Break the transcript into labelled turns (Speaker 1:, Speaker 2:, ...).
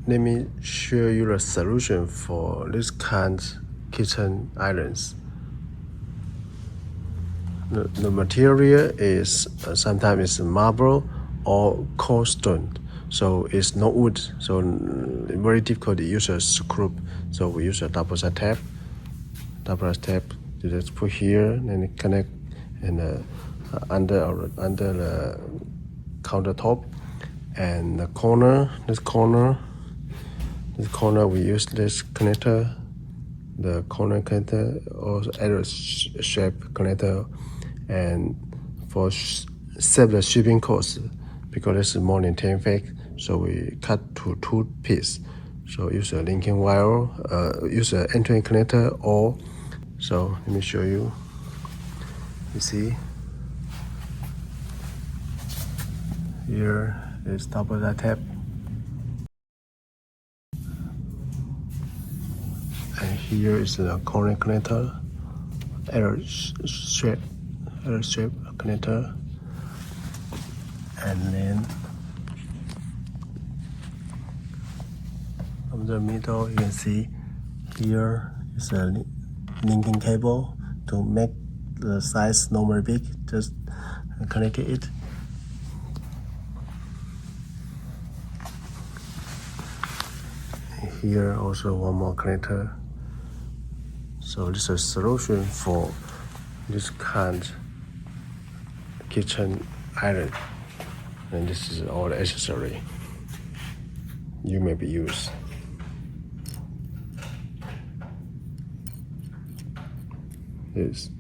Speaker 1: let me show you the solution for this kind kitchen islands. The material is sometimes it's marble or cold stone, so it's no wood, so very difficult to use a screw. So we use a double side tape. You just put here and connect and under the countertop, and this corner we use this connector, the corner connector or arrow shape connector, and for save the shipping cost, because it's more than 10 feet, so we cut to 2 pieces. So use a linking wire, use an entering connector, or so let me show you. You see here is double side tape, and here is the corner connector, arrow shape connector, and then from the middle you can see here is a linking cable. To make the size not very big, just connect it. Here also one more connector. So this is a solution for this kind kitchen island, and this is all the accessory you may be used. Yes.